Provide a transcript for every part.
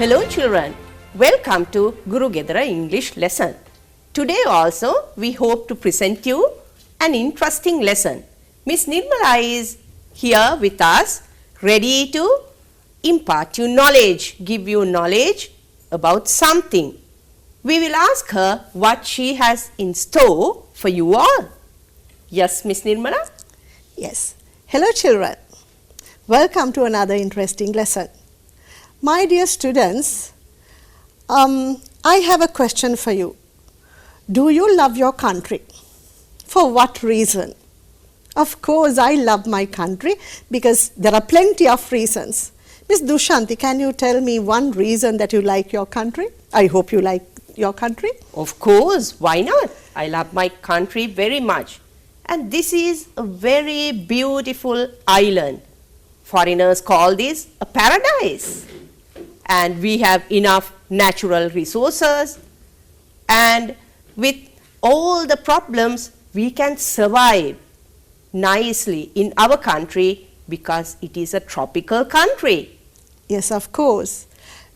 Hello children, welcome to Guru Gedara English lesson. Today also we hope to present you an interesting lesson. Miss Nirmala is here with us, ready to impart you knowledge, give you knowledge about something. We will ask her what she has in store for you all. Yes, Miss Nirmala? Yes. Hello children. Welcome to another interesting lesson. My dear students, I have a question for you. Do you love your country? For what reason? Of course, I love my country because there are plenty of reasons. Miss Dushanti, can you tell me one reason that you like your country? I hope you like your country. Of course, why not? I love my country very much. And this is a very beautiful island. Foreigners call this a paradise. And we have enough natural resources, and with all the problems we can survive nicely in our country because it is a tropical country. Yes, of course.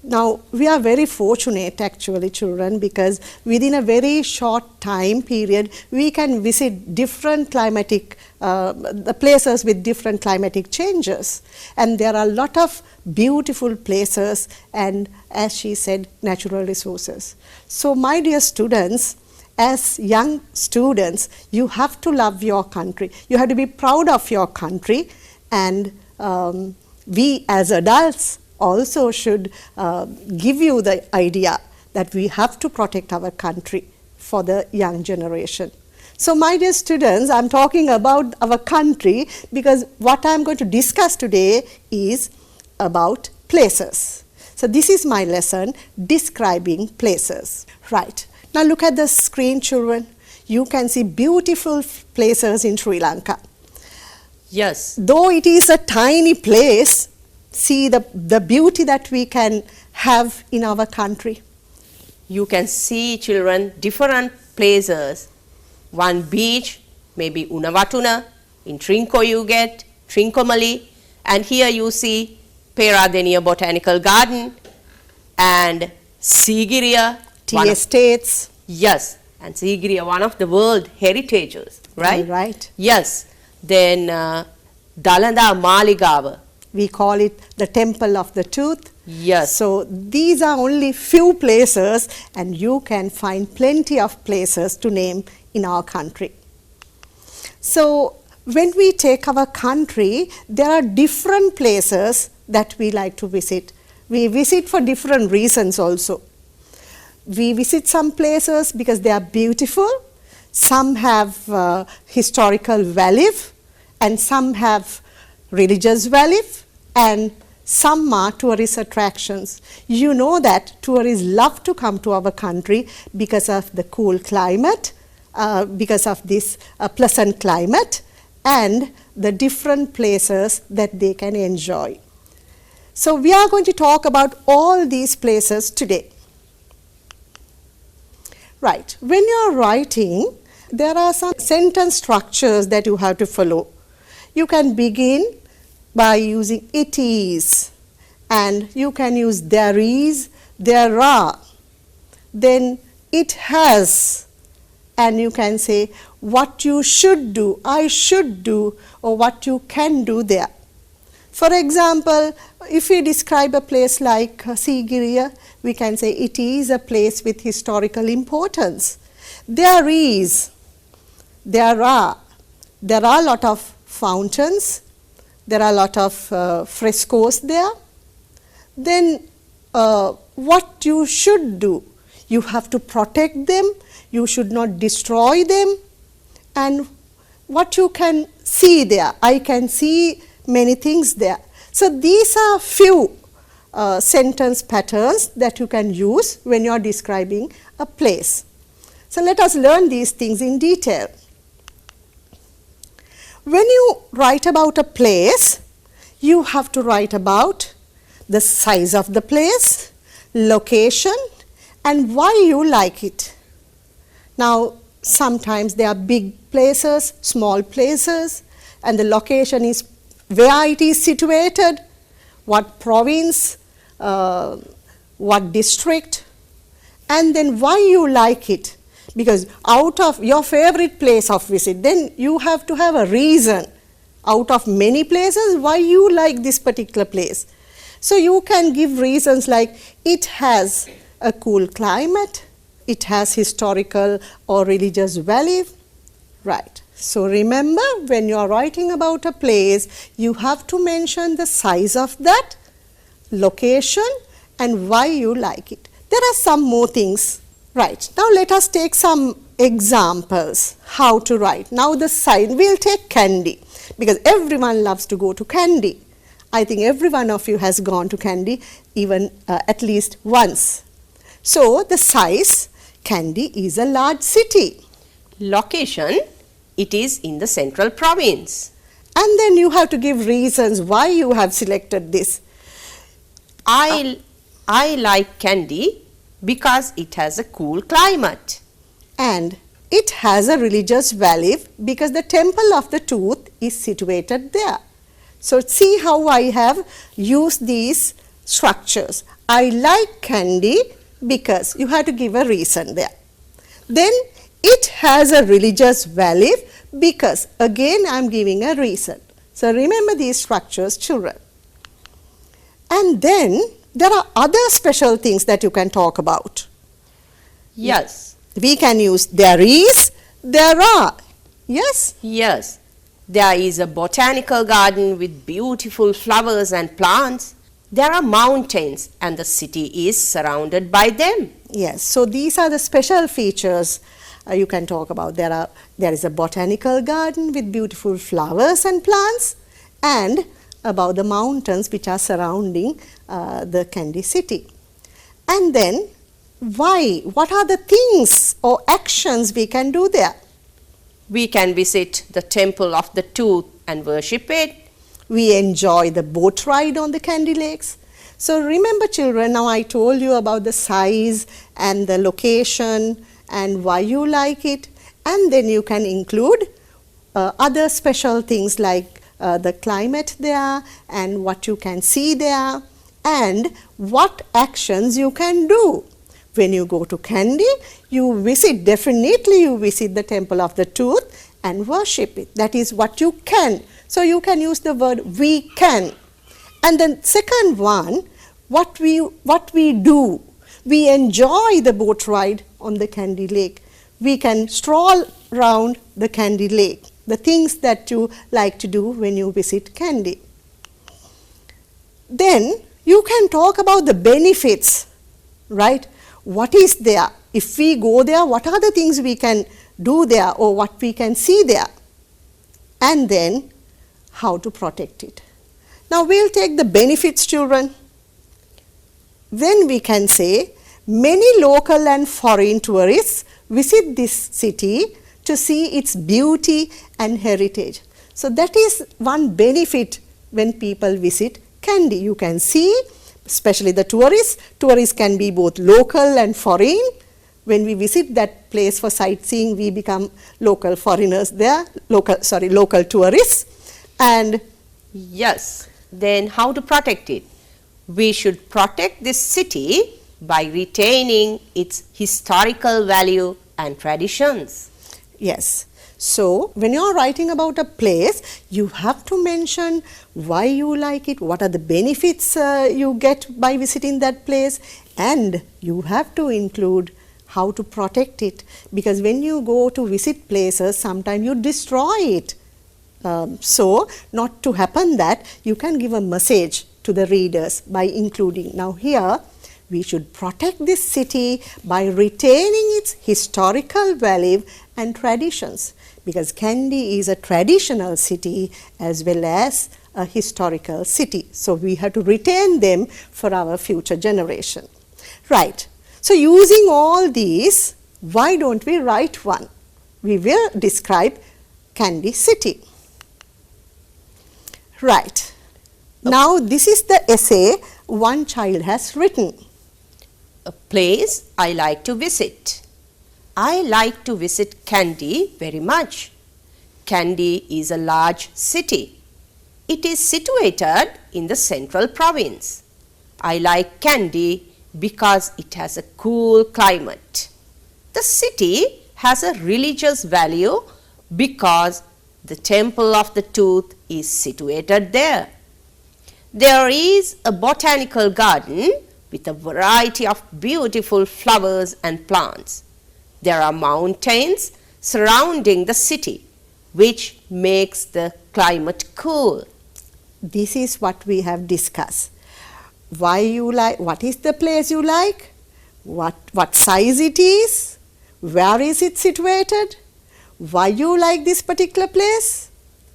Now, we are very fortunate actually children because within a very short time period we can visit different climatic the places with different climatic changes, and there are a lot of beautiful places and, as she said, natural resources. So my dear students, as young students, you have to love your country. You have to be proud of your country, and we as adults also should give you the idea that we have to protect our country for the young generation. So my dear students, I am talking about our country because what I am going to discuss today is about places. So this is my lesson, describing places. Right. Now look at the screen children. You can see beautiful places in Sri Lanka. Yes. Though it is a tiny place, see the beauty that we can have in our country. You can see children different places. One beach, maybe Unavatuna, in Trinco you get Trincomalee, and here you see Peradeniya Botanical Garden and Sigiriya. Tea estates. Yes, and Sigiriya, one of the world heritages, right? Right. Yes. Then Dalanda Maligawa. We call it the Temple of the Tooth. Yes. So these are only few places, and you can find plenty of places to name in our country. So when we take our country, there are different places that we like to visit. We visit for different reasons also. We visit some places because they are beautiful, some have historical value, and some have religious value, and some are tourist attractions. You know that tourists love to come to our country because of the cool climate, because of this pleasant climate and the different places that they can enjoy. So we are going to talk about all these places today. Right. When you are writing, there are some sentence structures that you have to follow. You can begin by using it is, and you can use there is, there are, then it has, and you can say what you should do, I should do, or what you can do there. For example, if we describe a place like Sigiriya, we can say it is a place with historical importance. There is, there are a lot of fountains, there are a lot of frescoes there. Then what you should do, you have to protect them, you should not destroy them, and what you can see there, I can see many things there. So these are few sentence patterns that you can use when you are describing a place. So let us learn these things in detail. When you write about a place, you have to write about the size of the place, location, and why you like it. Now, sometimes there are big places, small places, and the location is where it is situated, what province, what district, and then why you like it. Because out of your favorite place of visit, then you have to have a reason out of many places why you like this particular place. So you can give reasons like it has a cool climate, it has historical or religious value. Right. So remember, when you are writing about a place, you have to mention the size of that, location, and why you like it. There are some more things. Right. Now let us take some examples how to write. Now the size, we'll take Kandy because everyone loves to go to Kandy. I think every one of you has gone to Kandy even at least once. So the size, Kandy is a large city. Location, it is in the central province. And then you have to give reasons why you have selected this. I like Kandy because it has a cool climate. And it has a religious value because the temple of the tooth is situated there. So see how I have used these structures. I like Kandy because you have to give a reason there. Then it has a religious value because again I am giving a reason. So remember these structures, children. And then there are other special things that you can talk about. Yes. We can use there is, there are. Yes? Yes. There is a botanical garden with beautiful flowers and plants. There are mountains and the city is surrounded by them. Yes. So these are the special features you can talk about. There is a botanical garden with beautiful flowers and plants, and about the mountains which are surrounding the Kandy city. And then why? What are the things or actions we can do there? We can visit the temple of the tooth and worship it. We enjoy the boat ride on the Kandy lakes. So remember, children, now I told you about the size and the location and why you like it, and then you can include other special things like the climate there and what you can see there and what actions you can do. When you go to Kandy, you visit the temple of the tooth and worship it. That is what you can. So you can use the word we can. And then second one, what we do. We enjoy the boat ride on the Kandy lake. We can stroll around the Kandy lake. The things that you like to do when you visit Kandy. Then you can talk about the benefits, right? What is there? If we go there, what are the things we can do there or what we can see there? And then how to protect it. Now we'll take the benefits, children. Then we can say many local and foreign tourists visit this city to see its beauty and heritage. So that is one benefit when people visit Kandy. You can see, especially the tourists. Tourists can be both local and foreign. When we visit that place for sightseeing, we become local foreigners there, local tourists. And yes, then how to protect it? We should protect this city by retaining its historical value and traditions. yes, so when you are writing about a place, you have to mention why you like it, what are the benefits you get by visiting that place, and you have to include how to protect it, because when you go to visit places, sometimes you destroy it. So not to happen that, you can give a message to the readers by including. Now here, we should protect this city by retaining its historical value and traditions, because Kandy is a traditional city as well as a historical city. So we have to retain them for our future generation. Right. So using all these, why don't we write one? We will describe Kandy city. Right. Now this is the essay one child has written. A place I like to visit. I like to visit Kandy very much. Kandy is a large city. It is situated in the central province. I like Kandy because it has a cool climate. The city has a religious value because the Temple of the Tooth is situated there. There is a botanical garden with a variety of beautiful flowers and plants. There are mountains surrounding the city, which makes the climate cool. This is what we have discussed. Why you like, what is the place you like, what size it is, where is it situated, why you like this particular place,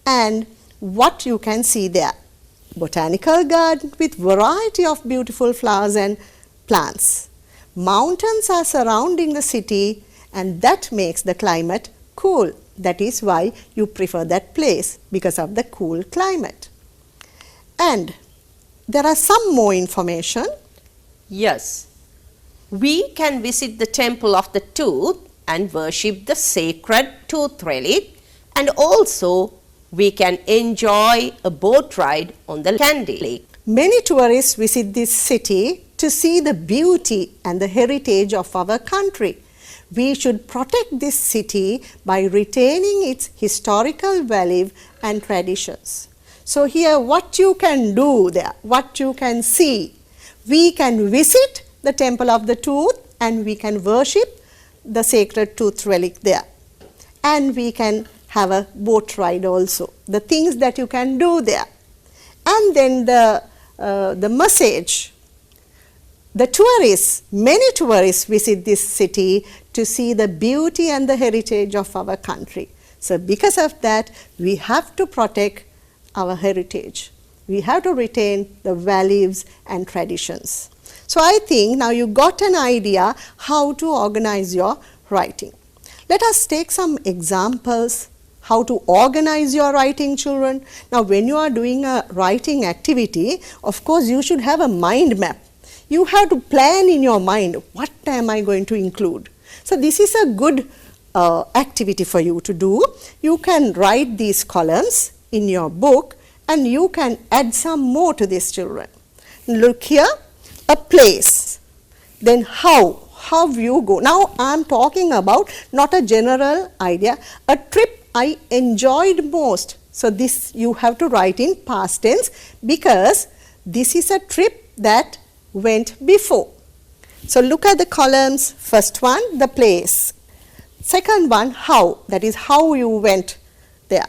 and what you can see there. Botanical garden with variety of beautiful flowers and plants. Mountains are surrounding the city and that makes the climate cool. That is why you prefer that place, because of the cool climate. And there are some more information. Yes, we can visit the Temple of the Tooth and worship the sacred tooth relic, and also we can enjoy a boat ride on the Candy Lake. Many tourists visit this city to see the beauty and the heritage of our country. We should protect this city by retaining its historical value and traditions. So here what you can do there, what you can see, we can visit the Temple of the Tooth and we can worship the sacred tooth relic there. And we can have a boat ride also, the things that you can do there. And then the message, the tourists, many tourists visit this city to see the beauty and the heritage of our country. So because of that, we have to protect our heritage. We have to retain the values and traditions. So I think now you got an idea how to organize your writing. Let us take some examples how to organize your writing, children. Now when you are doing a writing activity, of course you should have a mind map. You have to plan in your mind, what am I going to include? So this is a good activity for you to do. You can write these columns in your book and you can add some more to this, children. Look here, a place, then how you go. Now I am talking about not a general idea, a trip I enjoyed most. So this you have to write in past tense because this is a trip that went before. So look at the columns. First one, the place. Second one, how, that is how you went there.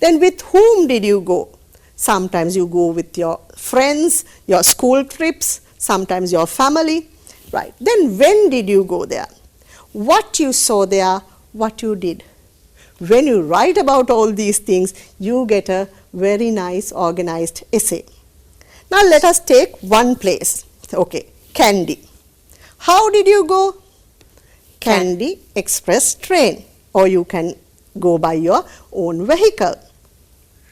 Then with whom did you go? Sometimes you go with your friends, your school trips, sometimes your family. Right. Then when did you go there? What you saw there, what you did. When you write about all these things, you get a very nice organized essay. Now let us take one place. Okay, Kandy. How did you go? Kandy Express train, or you can go by your own vehicle.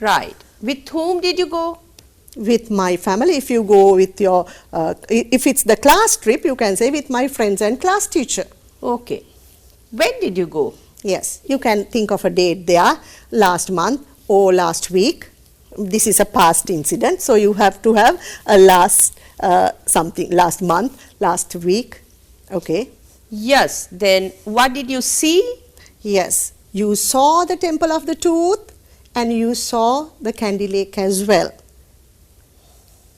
Right. With whom did you go? With my family. If you go with your, if it's the class trip, you can say with my friends and class teacher. Okay. When did you go? Yes, you can think of a date there, last month or last week. This is a past incident, so you have to have a last last month, last week. Okay. Yes, then what did you see? Yes, you saw the Temple of the Tooth and you saw the Candy Lake as well.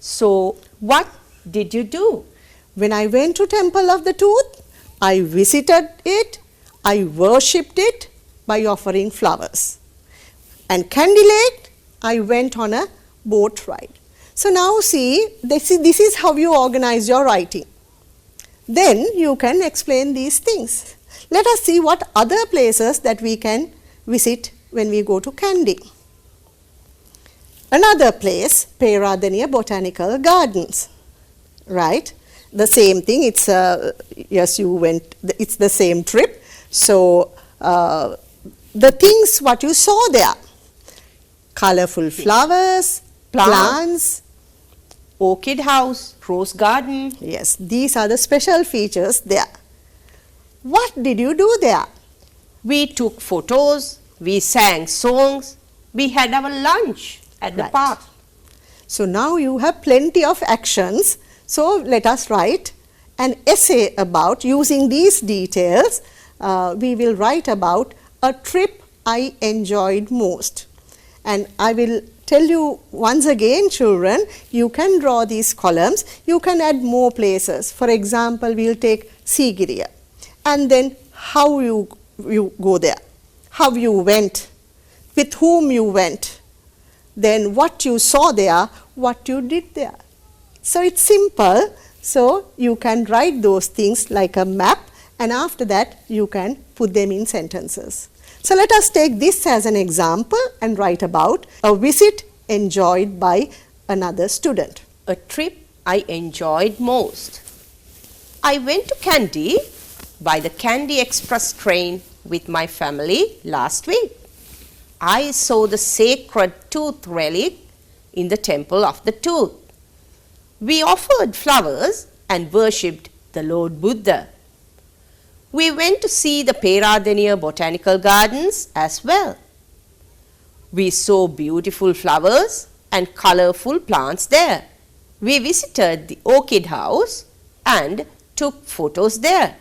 So what did you do? When I went to Temple of the Tooth, I visited it, I worshipped it by offering flowers. And Candy Lake, I went on a boat ride. So now see, this is how you organize your writing. Then you can explain these things. Let us see what other places that we can visit when we go to Kandy. Another place, Peradeniya Botanical Gardens, right? The same thing, it's yes, you went, it's the same trip. So the things what you saw there, colorful flowers, plants, orchid house, rose garden. Yes, these are the special features there. What did you do there? We took photos, we sang songs, we had our lunch at the park. So now you have plenty of actions. So let us write an essay about, using these details, we will write about a trip I enjoyed most. And I will tell you once again, children, you can draw these columns, you can add more places. For example, we will take Sigiriya, and then how you go there, how you went, with whom you went, then what you saw there, what you did there. So it's simple, so you can write those things like a map, and after that you can put them in sentences. So let us take this as an example and write about a visit enjoyed by another student. A trip I enjoyed most. I went to Kandy by the Kandy Express train with my family last week. I saw the sacred tooth relic in the temple of the tooth. We offered flowers and worshipped the Lord Buddha. We went to see the Peradeniya Botanical Gardens as well. We saw beautiful flowers and colorful plants there. We visited the orchid house and took photos there.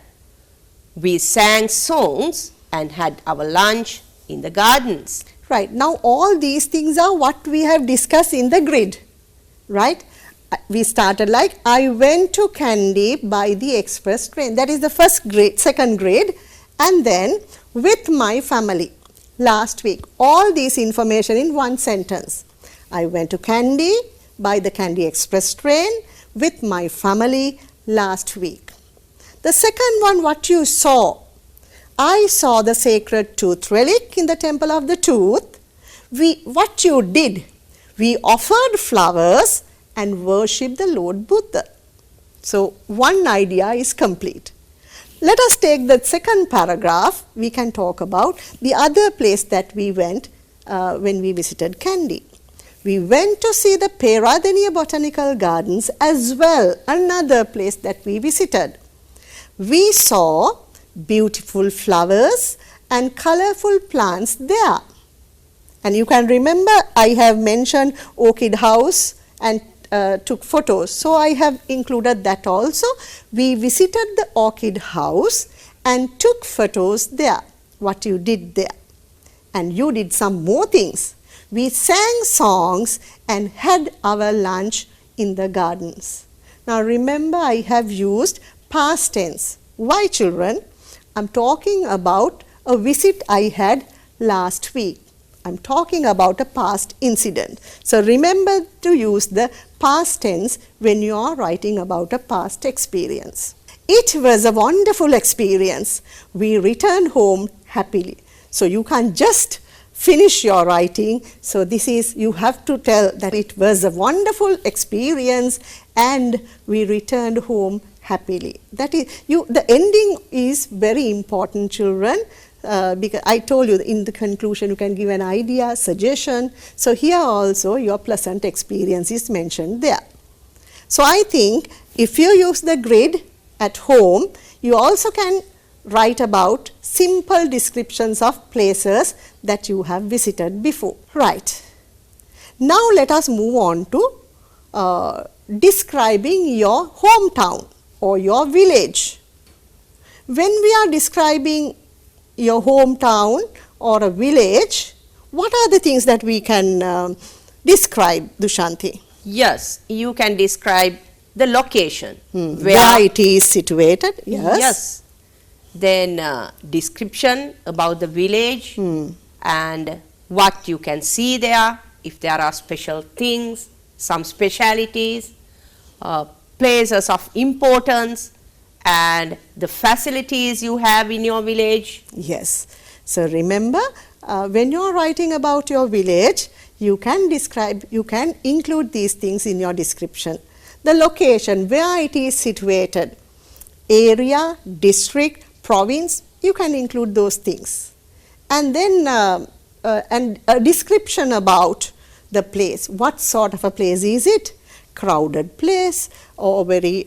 We sang songs and had our lunch in the gardens. Right, now all these things are what we have discussed in the grid, right? We started like, I went to Kandy by the express train. That is the first grade, second grade. And then with my family last week. All this information in one sentence. I went to Kandy by the Kandy express train with my family last week. The second one, what you saw. I saw the sacred tooth relic in the temple of the tooth. What you did, we offered flowers and worship the Lord Buddha. So one idea is complete. Let us take the second paragraph. We can talk about the other place that we went when we visited Kandy. We went to see the Peradeniya Botanical Gardens as well, another place that we visited. We saw beautiful flowers and colorful plants there. And you can remember I have mentioned orchid house and took photos. So I have included that also. We visited the orchid house and took photos there. What you did there. And you did some more things. We sang songs and had our lunch in the gardens. Now remember, I have used past tense. Why, children? I'm talking about a visit I had last week. I'm talking about a past incident. So remember to use the past tense when you are writing about a past experience. It was a wonderful experience. We returned home happily. So you can't just finish your writing. So this is, you have to tell that it was a wonderful experience and we returned home happily. That is, the ending is very important, children. Because I told you in the conclusion you can give an idea, suggestion. So here also your pleasant experience is mentioned there. So I think if you use the grid at home, you also can write about simple descriptions of places that you have visited before. Right. Now let us move on to describing your hometown or your village. When we are describing your hometown or a village, what are the things that we can describe, Dushanti? Yes, you can describe the location. Where it is situated, yes. Yes. Then description about the village and what you can see there, if there are special things, some specialities, places of importance, and the facilities you have in your village. Yes. So remember, when you are writing about your village, you can describe, you can include these things in your description. The location, where it is situated, area, district, province, you can include those things. And then a description about the place. What sort of a place is it? Crowded place or very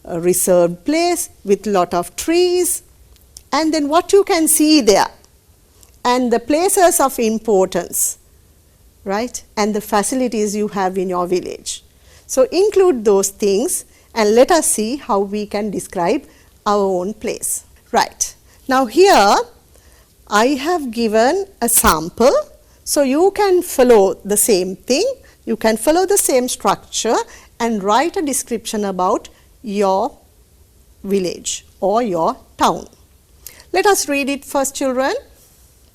a reserved place with lot of trees, and then what you can see there, and the places of importance, right, and the facilities you have in your village. So include those things and let us see how we can describe our own place. Right. Now here I have given a sample, so you can follow the same thing, you can follow the same structure and write a description about your village or your town. Let us read it first, children.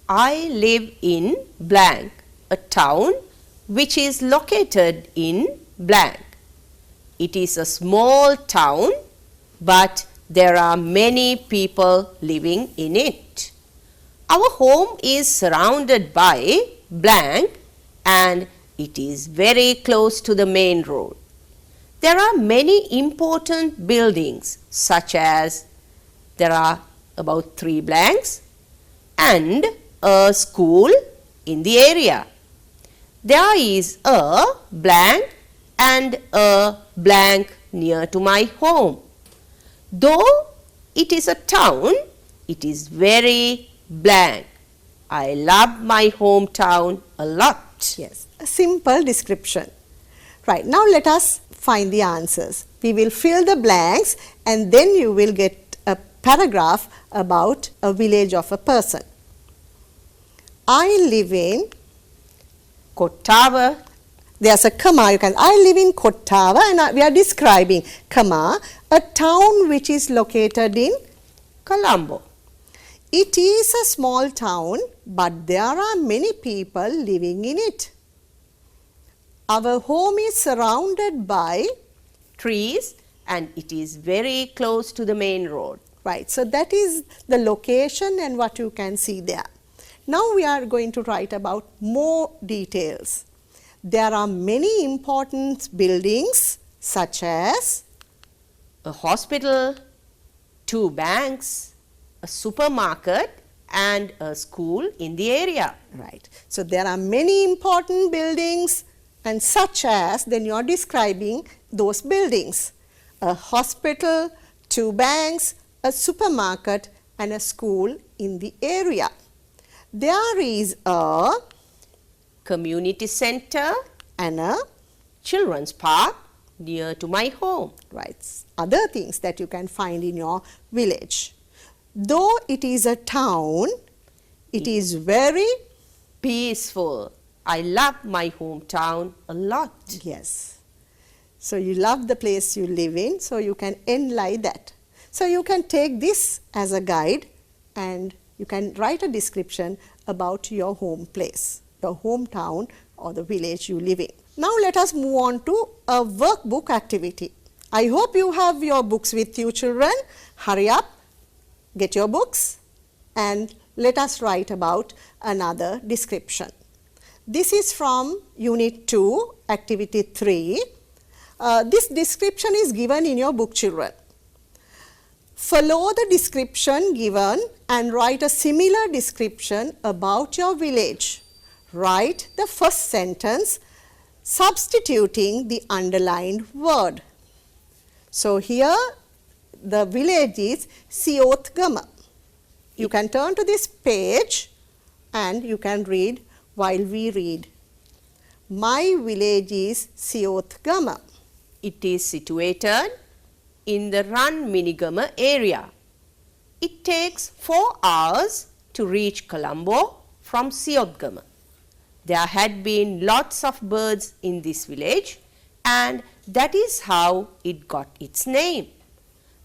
I live in blank, a town which is located in blank. It is a small town, but there are many people living in it. Our home is surrounded by blank and it is very close to the main road. There are many important buildings, such as there are about 3 blanks and a school in the area. There is a blank and a blank near to my home. Though it is a town, it is very blank. I love my hometown a lot. Yes, a simple description. Right, now let us find the answers. We will fill the blanks and then you will get a paragraph about a village of a person. I live in Kottawa. There's a comma. You can. I live in Kottawa, and we are describing, comma, a town which is located in Colombo. It is a small town, but there are many people living in it. Our home is surrounded by trees and it is very close to the main road. Right. So that is the location and what you can see there. Now we are going to write about more details. There are many important buildings such as a hospital, 2 banks, a supermarket and a school in the area. Right. So there are many important buildings and such as, then you are describing those buildings. A hospital, 2 banks, a supermarket and a school in the area. There is a community center and a children's park near to my home. Right. Other things that you can find in your village. Though it is a town, it is very peaceful. I love my hometown a lot. Yes. So you love the place you live in, so you can end like that. So you can take this as a guide and you can write a description about your home place, your hometown or the village you live in. Now let us move on to a workbook activity. I hope you have your books with you, children. Hurry up, get your books and let us write about another description. This is from Unit 2, Activity 3. This description is given in your book, children. Follow the description given and write a similar description about your village. Write the first sentence substituting the underlined word. So here the village is Siyothgama. You can turn to this page and you can read while we read. My village is Siyothgama. It is situated in the Run Minigama area. It takes 4 hours to reach Colombo from Siyothgama. There had been lots of birds in this village and that is how it got its name.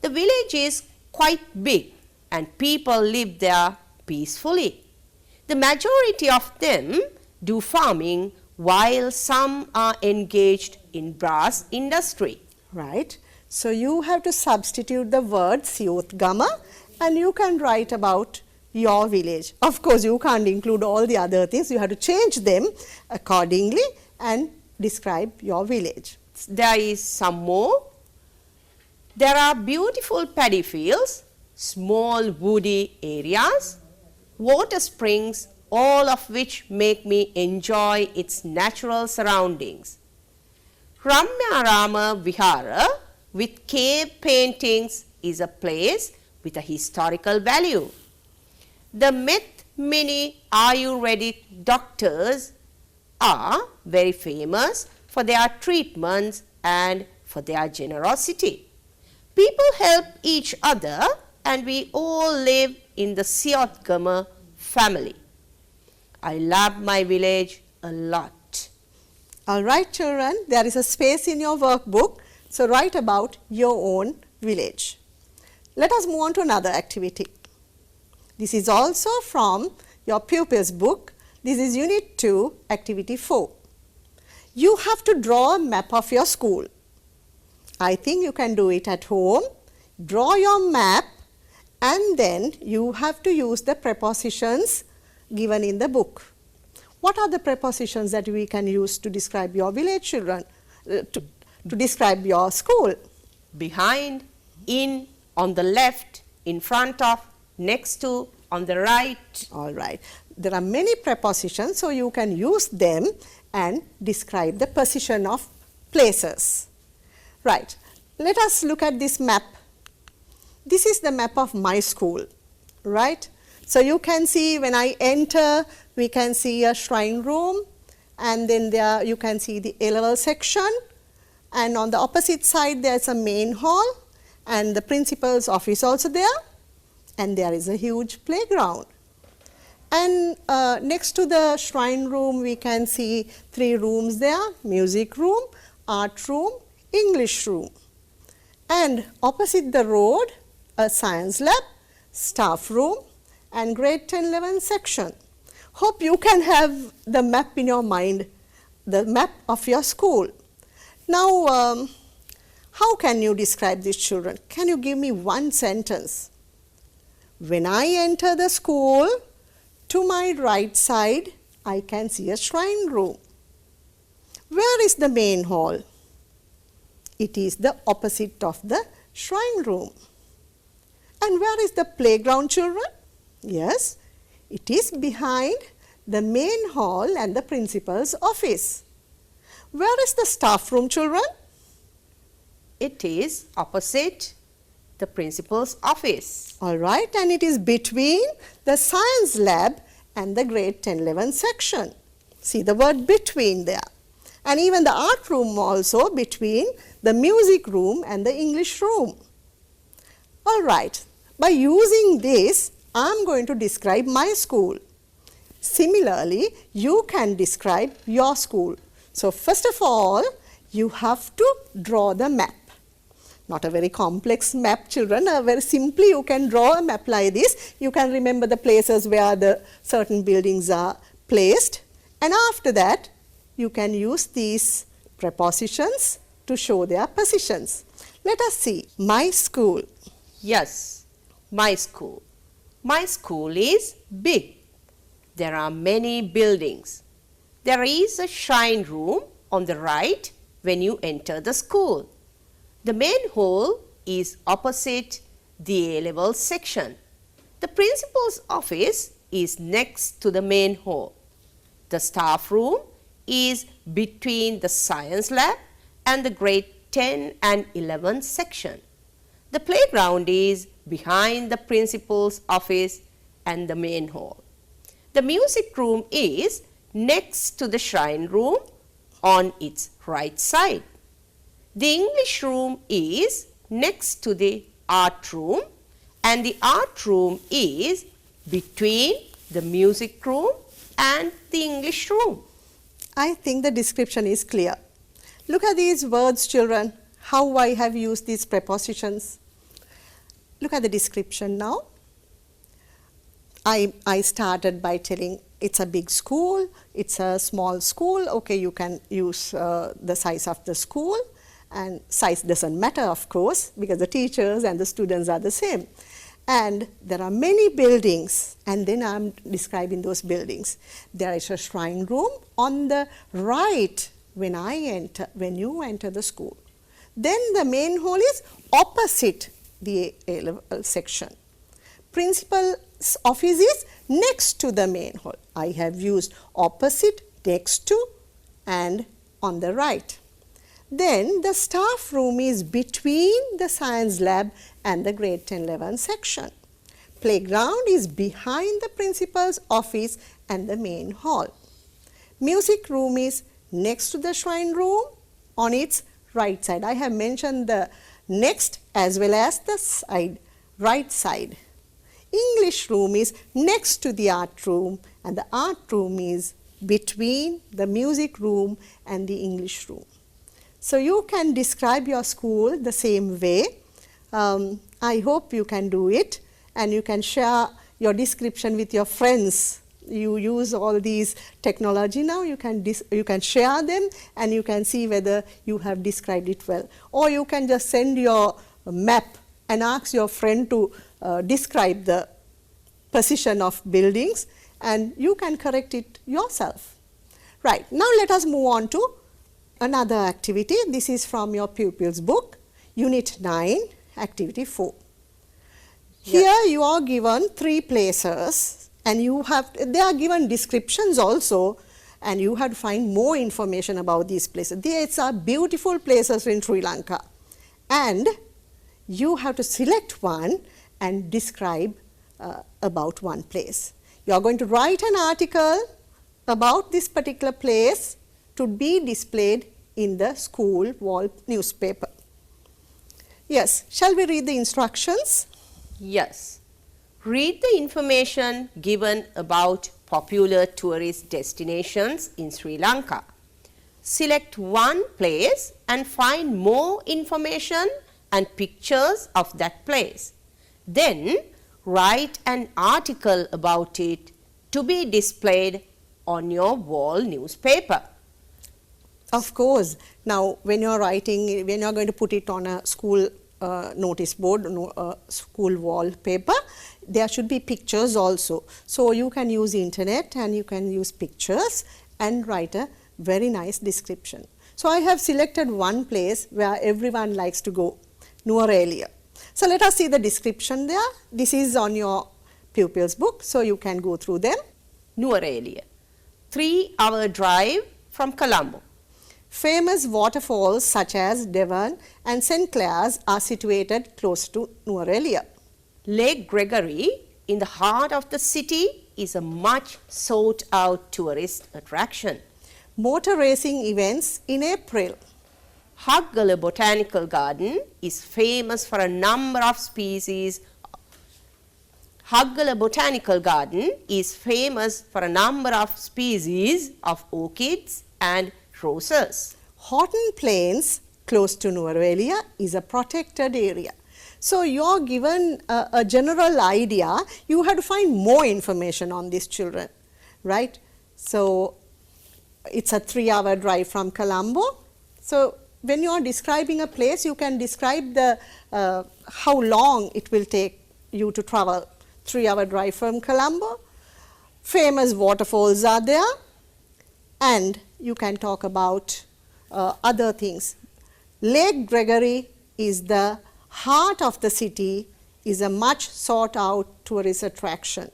The village is quite big and people live there peacefully. The majority of them do farming while some are engaged in brass industry. Right. So you have to substitute the word Siyothgama and you can write about your village. Of course, you can't include all the other things. You have to change them accordingly and describe your village. There is some more. There are beautiful paddy fields, small woody areas, water springs, all of which make me enjoy its natural surroundings. Ramya Vihara with cave paintings is a place with a historical value. The Meth Mini Ayurvedic doctors are very famous for their treatments and for their generosity. People help each other and we all live in the Siotgama family. I love my village a lot. All right, children, there is a space in your workbook, so write about your own village. Let us move on to another activity. This is also from your pupils book. This is Unit 2, Activity 4. You have to draw a map of your school. I think you can do it at home. Draw your map and then you have to use the prepositions given in the book. What are the prepositions that we can use to describe your village, children, to describe your school? Behind, in, on the left, in front of, next to, on the right. All right. There are many prepositions, so you can use them and describe the position of places. Right. Let us look at this map. This is the map of my school, right? So you can see when I enter, we can see a shrine room, and then there you can see the A-level section, and on the opposite side there is a main hall, and the principal's office also there, and there is a huge playground. And next to the shrine room we can see 3 rooms there: music room, art room, English room. And opposite the road, a science lab, staff room, and grade 10-11 section. Hope you can have the map in your mind, the map of your school. Now, how can you describe these children? Can you give me one sentence? When I enter the school, to my right side, I can see a shrine room. Where is the main hall? It is the opposite of the shrine room. And where is the playground, children? Yes, it is behind the main hall and the principal's office. Where is the staff room, children? It is opposite the principal's office. All right, and it is between the science lab and the grade 10-11 section. See the word between there. And even the art room also between the music room and the English room. All right, by using this, I am going to describe my school. Similarly, you can describe your school. So first of all, you have to draw the map. Not a very complex map, children. Very simply, you can draw a map like this. You can remember the places where the certain buildings are placed. And after that, you can use these prepositions to show their positions. Let us see. My school. Yes, my school. My school is big. There are many buildings. There is a shrine room on the right when you enter the school. The main hall is opposite the A-level section. The principal's office is next to the main hall. The staff room is between the science lab and the grade 10 and 11 section. The playground is behind the principal's office and the main hall. The music room is next to the shrine room on its right side. The English room is next to the art room, and the art room is between the music room and the English room. I think the description is clear. Look at these words, children, how I have used these prepositions. Look at the description now. I started by telling it's a big school, it's a small school. Okay, you can use the size of the school, and size doesn't matter, of course, because the teachers and the students are the same. And there are many buildings, and then I'm describing those buildings. There is a shrine room on the right when you enter the school. Then the main hall is opposite the A-level section. Principal's office is next to the main hall. I have used opposite, next to, and on the right. Then the staff room is between the science lab and the grade 10-11 section. Playground is behind the principal's office and the main hall. Music room is next to the shrine room on its right side. I have mentioned the next as well as the side, right side. English room is next to the art room, and the art room is between the music room and the English room. So you can describe your school the same way. I hope you can do it, and you can share your description with your friends. You use all these technology now, you can share them and you can see whether you have described it well. Or you can just send your map and ask your friend to describe the position of buildings, and you can correct it yourself. Right, now let us move on to another activity. This is from your pupils book, Unit 9, Activity 4. Here you are given 3 places, and they are given descriptions also, and you have to find more information about these places. These are beautiful places in Sri Lanka, and you have to select one and describe about one place. You are going to write an article about this particular place to be displayed in the school wall newspaper. Yes, shall we read the instructions? Yes. Read the information given about popular tourist destinations in Sri Lanka. Select one place and find more information and pictures of that place. Then write an article about it to be displayed on your wall newspaper. Of course. Now, when you are writing, when you are going to put it on a school notice board, school wallpaper, there should be pictures also. So you can use internet and you can use pictures and write a very nice description. So I have selected one place where everyone likes to go, Nuwara. So let us see the description there. This is on your pupils book, so you can go through them. Nuwara, 3-hour drive from Colombo. Famous waterfalls such as Devon and St. Clair's are situated close to Nuwara. Lake Gregory, in the heart of the city, is a much sought out tourist attraction. Motor racing events in April. Haggala Botanical Garden is famous for a number of species. Haggala Botanical Garden is famous for a number of species of orchids and roses. Horton Plains, close to Nuwara, is a protected area. So you are given a general idea. You have to find more information on these children, right? So it's a 3-hour drive from Colombo. So when you are describing a place, you can describe the how long it will take you to travel. 3-hour drive from Colombo. Famous waterfalls are there, and you can talk about other things. Lake Gregory is the heart of the city, is a much sought out tourist attraction.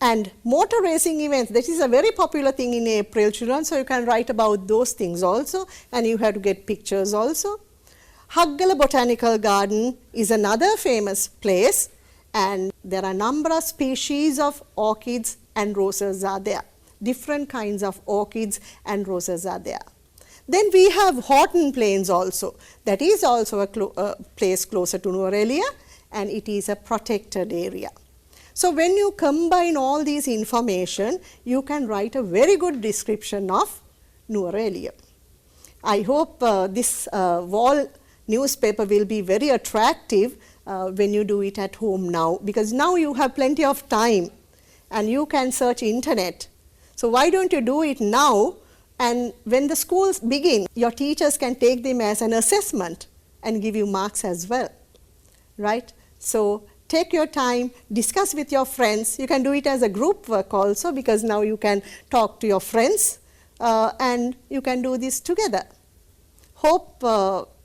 And motor racing events, that is a very popular thing in April, children, so you can write about those things also, and you have to get pictures also. Haggala Botanical Garden is another famous place, and there are a number of species of orchids and roses are there. Different kinds of orchids and roses are there. Then we have Horton Plains also. That is also a place closer to Nuwara, and it is a protected area. So when you combine all these information, you can write a very good description of Nuwara. I hope this wall newspaper will be very attractive when you do it at home now, because now you have plenty of time and you can search internet. So why don't you do it now, and when the schools begin, your teachers can take them as an assessment and give you marks as well, right? So take your time, discuss with your friends. You can do it as a group work also, because now you can talk to your friends and you can do this together. Hope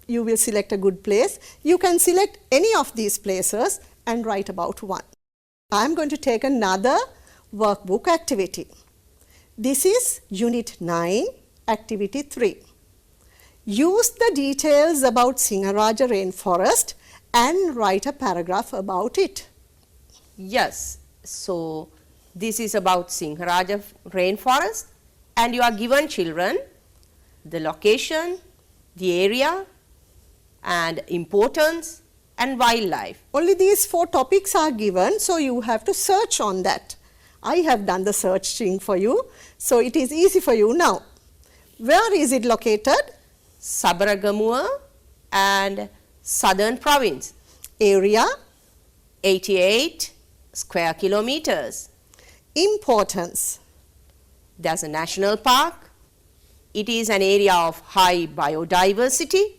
you will select a good place. You can select any of these places and write about one. I am going to take another workbook activity. This is Unit 9, Activity 3. Use the details about Singharaja rainforest and write a paragraph about it. Yes, so this is about Singharaja rainforest, and you are given, children, the location, the area, and importance and wildlife. Only these 4 topics are given, so you have to search on that. I have done the searching for you, so it is easy for you now. Where is it located? Sabaragamuwa and Southern Province. Area. 88 square kilometers. Importance. There's a national park. It is an area of high biodiversity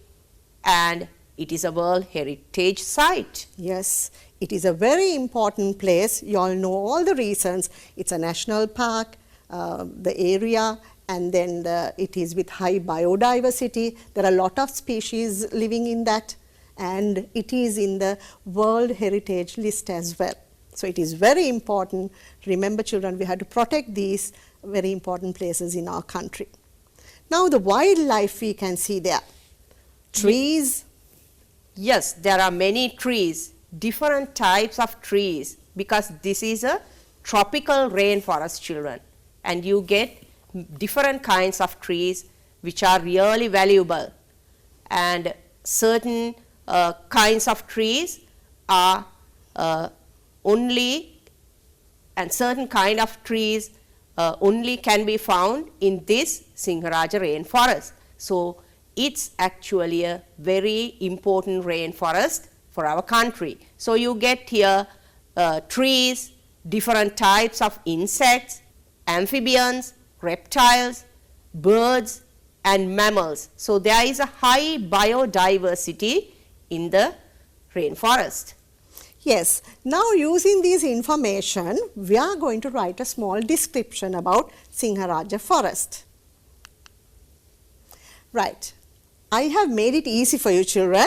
and it is a World Heritage Site. Yes, it is a very important place. You all know all the reasons. It's a national park, the area, and then it is with high biodiversity. There are a lot of species living in that, and it is in the World Heritage List as well. So it is very important. Remember, children, we have to protect these very important places in our country. Now the wildlife we can see there. Trees. Yes, there are many trees, different types of trees, because this is a tropical rainforest, children, and you get different kinds of trees which are really valuable, and certain kinds of trees are only can be found in this Singharaja rainforest. So it's actually a very important rainforest for our country. So you get here trees, different types of insects, amphibians, reptiles, birds and mammals. So there is a high biodiversity in the rainforest. Yes, now using this information, we are going to write a small description about Singharaja forest. Right, I have made it easy for you, children.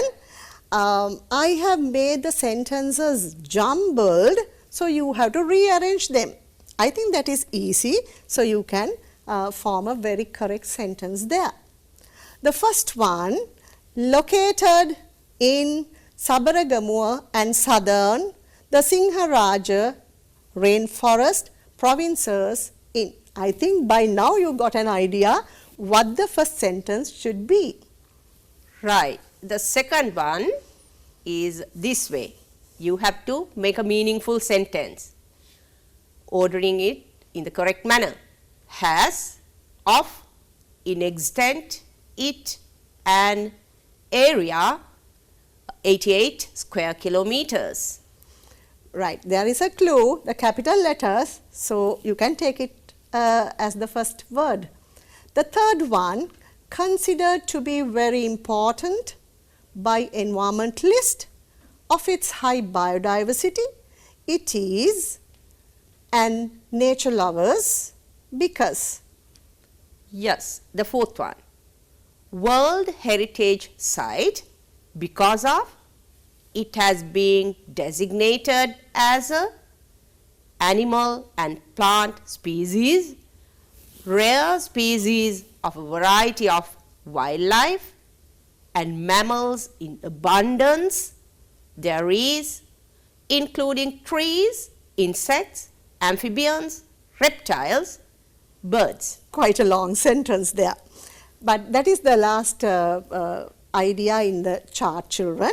I have made the sentences jumbled, so you have to rearrange them. I think that is easy, so you can form a very correct sentence there. The first one, located in Sabaragamuwa and Southern, the Singharaja rainforest provinces in. I think by now you got an idea what the first sentence should be. Right. The second one is this way. You have to make a meaningful sentence, ordering it in the correct manner. Has, of, in extent, it, and area 88 square kilometers. Right, there is a clue, the capital letters, so you can take it as the first word. The third one, considered to be very important by environmentalists of its high biodiversity, it is, and nature lovers because. Yes, the fourth one, World Heritage Site because of it has been designated as a animal and plant species, rare species of a variety of wildlife and mammals in abundance there is, including trees, insects, amphibians, reptiles, birds. Quite a long sentence there, but that is the last idea in the chart, children.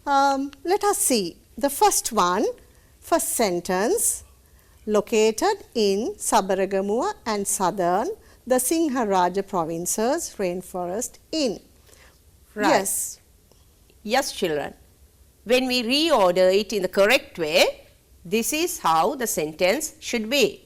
Let us see the first one, first sentence, located in Sabaragamuwa and Southern, the Singharaja provinces rainforest in. Right. Yes. Yes, children. When we reorder it in the correct way, this is how the sentence should be.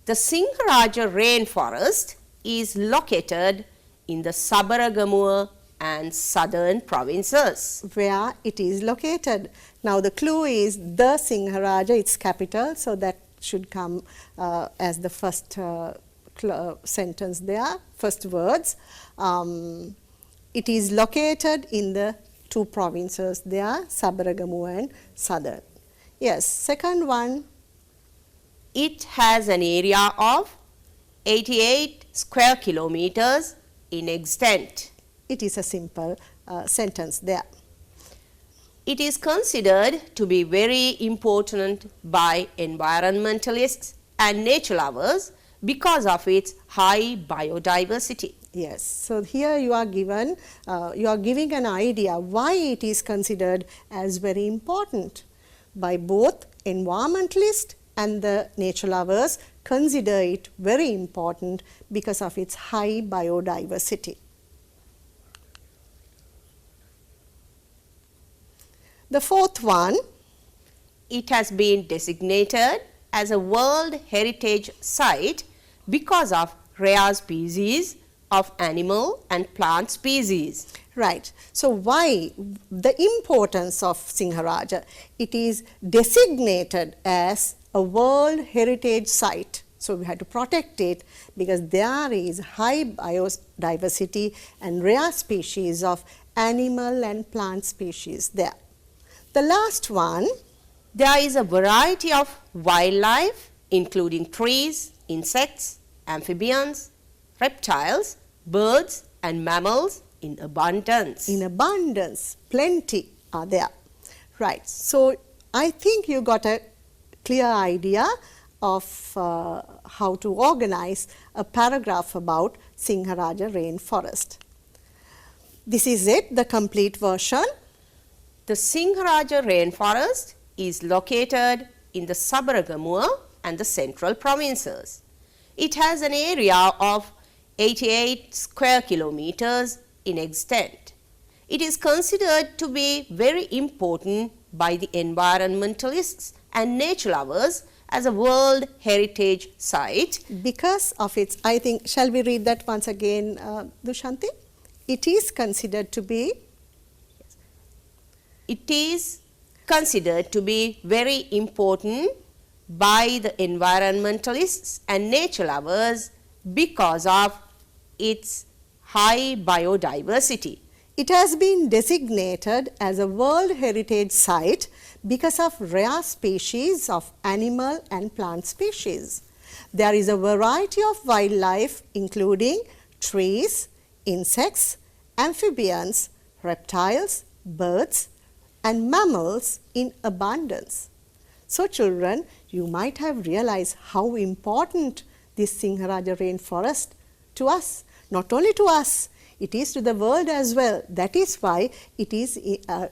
The Singharaja rainforest is located in the Sabaragamuwa and Southern provinces. Where it is located. Now the clue is the Singharaja, its capital, so that should come as the first sentence there, first words. It is located in the two provinces there, Sabaragamuwa and Southern. Yes, second one. It has an area of 88 square kilometers in extent. It is a simple sentence there. It is considered to be very important by environmentalists and nature lovers because of its high biodiversity. Yes, so here you are given, you are giving an idea why it is considered as very important by both environmentalists and the nature lovers consider it very important because of its high biodiversity. The fourth one, It has been designated as a World Heritage Site because of rare species of animal and plant species. right. So why the importance of Singharaja? It is designated as a World Heritage Site. So we have to protect it because there is high biodiversity and rare species of animal and plant species there. The last one, There is a variety of wildlife including trees, insects, amphibians, reptiles, birds and mammals in abundance. in abundance, plenty are there. Right. So I think you got a clear idea of how to organize a paragraph about Singharaja rainforest. This is it, the complete version. The Singharaja rainforest is located in the Sabaragamuwa and the central provinces. It has an area of 88 square kilometers in extent. It is considered to be very important by the environmentalists and nature lovers as a World Heritage Site. Because of its, I think, shall we read that once again, Dushanti? It is considered to be, It is considered to be very important by the environmentalists and nature lovers because of its high biodiversity. it has been designated as a World Heritage Site because of rare species of animal and plant species. There is a variety of wildlife including trees, insects, amphibians, reptiles, birds and mammals in abundance. So children, you might have realized how important this Singharaja rainforest to us, not only to us, it is to the world as well. That is why it is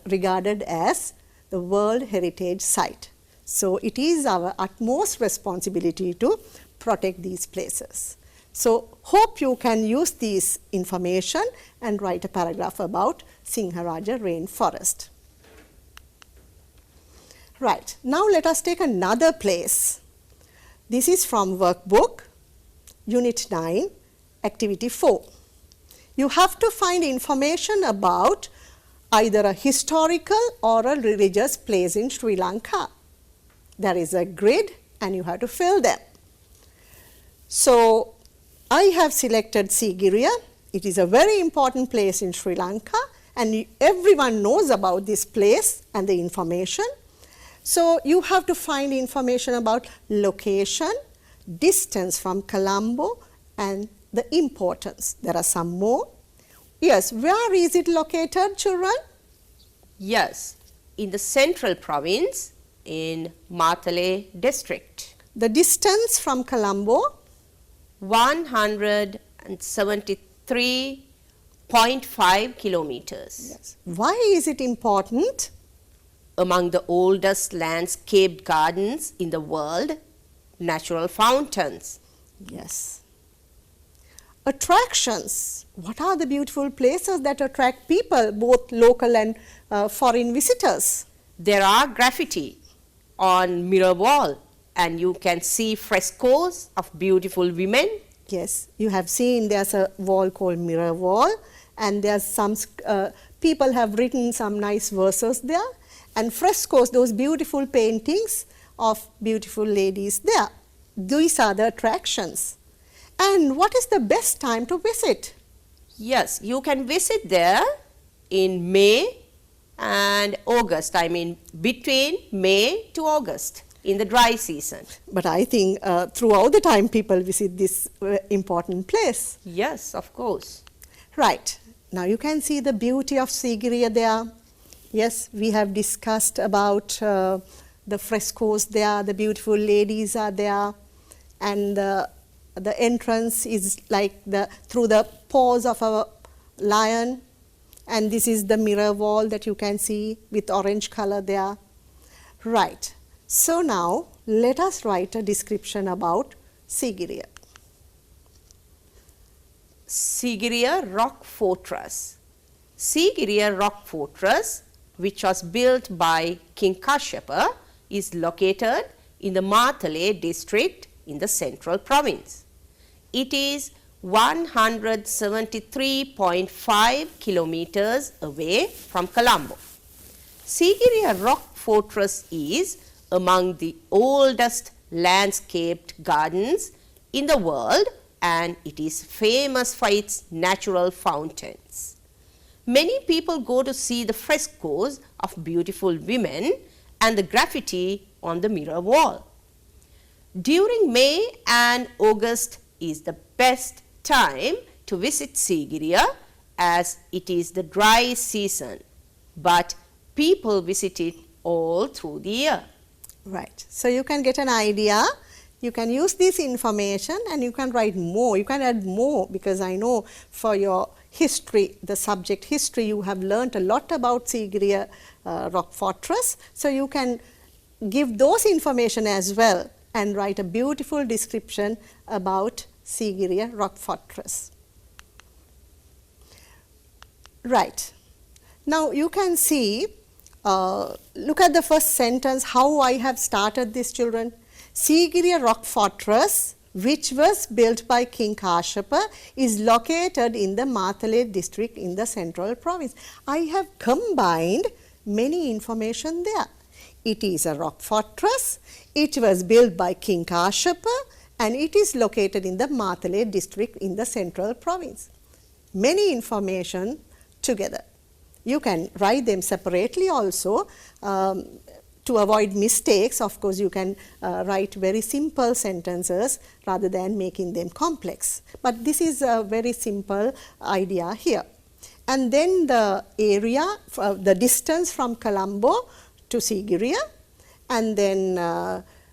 regarded as the World Heritage Site. So it is our utmost responsibility to protect these places. So hope you can use this information and write a paragraph about Singharaja rainforest. Right, now let us take another place. This is from Workbook, Unit 9, Activity 4. You have to find information about either a historical or a religious place in Sri Lanka. There is a grid and you have to fill them. So I have selected Sigiriya. It is a very important place in Sri Lanka and everyone knows about this place and the information. So you have to find information about location, distance from Colombo and the importance. There are some more. Yes, where is it located, children? Yes, in the central province in Matale district. The distance from Colombo? 173.5 kilometers. Yes. Why is it important? Among the oldest landscaped gardens in the world, natural fountains. Yes. Attractions. What are the beautiful places that attract people, both local and foreign visitors? There are graffiti on mirror wall and you can see frescoes of beautiful women. Yes, you have seen there's a wall called mirror wall and there's some people have written some nice verses there and frescoes, those beautiful paintings of beautiful ladies there. These are the attractions. And what is the best time to visit? Yes, you can visit there in May and August, I mean between May to August in the dry season. But I think throughout the time people visit this important place. Yes, of course. Right. Now you can see the beauty of Sigiriya there. Yes, we have discussed about the frescoes there, the beautiful ladies are there and the entrance is like through the paws of a lion, and this is the mirror wall that you can see with orange color there. Right. So now let us write a description about Sigiriya. Sigiriya Rock Fortress. Sigiriya Rock Fortress, which was built by King Kashyapa, is located in the Matale district in the central province. It is 173.5 kilometers away from Colombo. Sigiriya Rock Fortress is among the oldest landscaped gardens in the world, and it is famous for its natural fountains. Many people go to see the frescoes of beautiful women and the graffiti on the mirror wall. During May and August is the best time to visit Sigiriya, as it is the dry season, but people visit it all through the year. Right. So you can get an idea, you can use this information and you can write more, you can add more, because I know for your history, the subject history, you have learnt a lot about Sigiriya Rock Fortress. So you can give those information as well and write a beautiful description about Sigiriya Rock Fortress. Right. Now you can see, look at the first sentence, how I have started this, children. Sigiriya Rock Fortress, which was built by King Kashyapa, is located in the Matale district in the central province. I have combined many information there. It is a rock fortress, it was built by King Kashyapa, and it is located in the Matale district in the central province. Many information together. You can write them separately also. To avoid mistakes, of course, you can write very simple sentences rather than making them complex. But this is a very simple idea here. And then the area, the distance from Colombo to Sigiriya, and then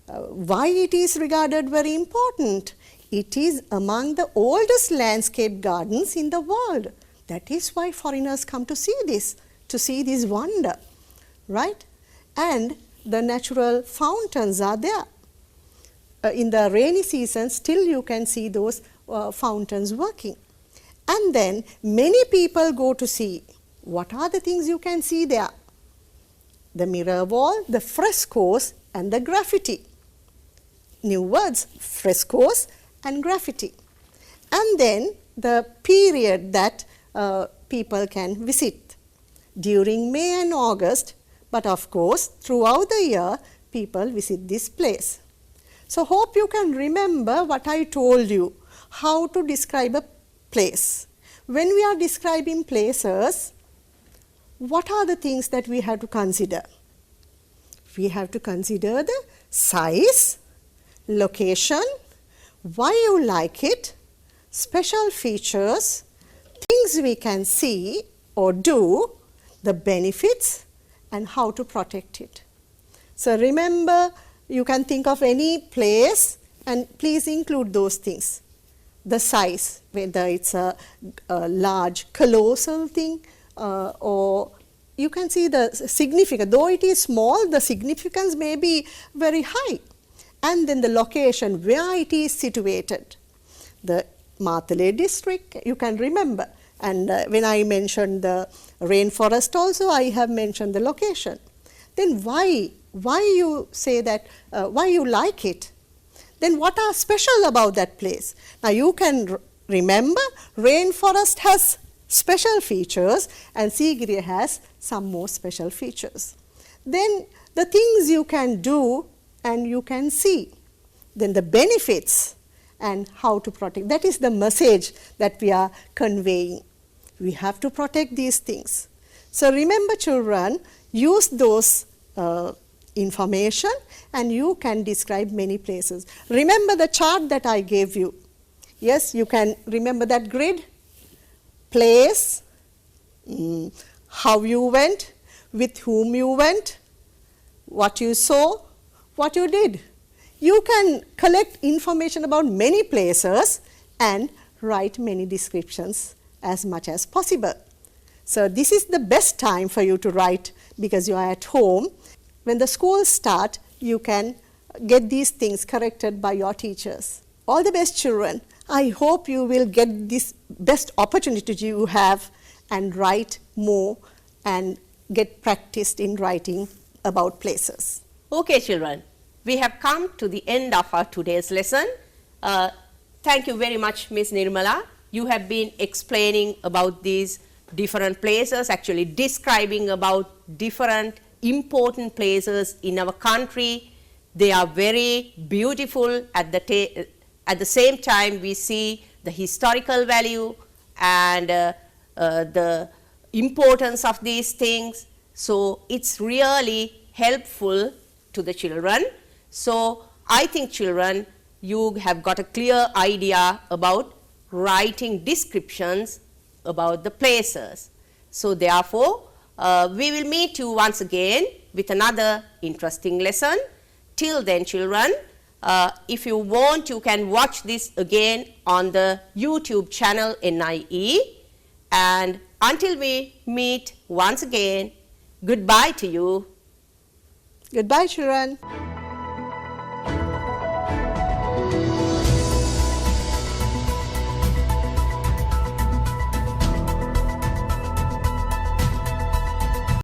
why it is regarded very important. It is among the oldest landscape gardens in the world. That is why foreigners come to see this wonder, right? And the natural fountains are there. In the rainy season, still you can see those fountains working. And then many people go to see. What are the things you can see there? The mirror wall, the frescoes and the graffiti. New words, frescoes and graffiti. And then the period that people can visit during May and August, but of course throughout the year people visit this place. So hope you can remember what I told you, how to describe a place. When we are describing places, what are the things that we have to consider? We have to consider the size, location, why you like it, special features, things we can see or do, the benefits, and how to protect it. So remember, you can think of any place and please include those things. The size, whether it's a large colossal thing or you can see the significance. Though it is small, the significance may be very high. And then the location, where it is situated. The Matale district, you can remember. And when I mentioned the rainforest also, I have mentioned the location. Then why you say that, why you like it? Then what are special about that place? Now you can remember, rainforest has special features and Sigiriya has some more special features. Then the things you can do and you can see. Then the benefits and how to protect. That is the message that we are conveying. We have to protect these things. So remember, children, use those information and you can describe many places. Remember the chart that I gave you. Yes, you can remember that grid. Place, how you went, with whom you went, what you saw, what you did. You can collect information about many places and write many descriptions as much as possible. So this is the best time for you to write because you are at home. When the schools start, you can get these things corrected by your teachers. All the best, children. I hope you will get this best opportunity you have and write more and get practiced in writing about places. Okay, children, we have come to the end of our today's lesson. Thank you very much, Miss Nirmala. You have been explaining about these different places, actually describing about different important places in our country. They are very beautiful. At the same time, we see the historical value and the importance of these things. So it's really helpful to the children. So I think, children, you have got a clear idea about writing descriptions about the places. So therefore, we will meet you once again with another interesting lesson. Till then, children, if you want, you can watch this again on the YouTube channel NIE. And until we meet once again, goodbye to you. Goodbye, children.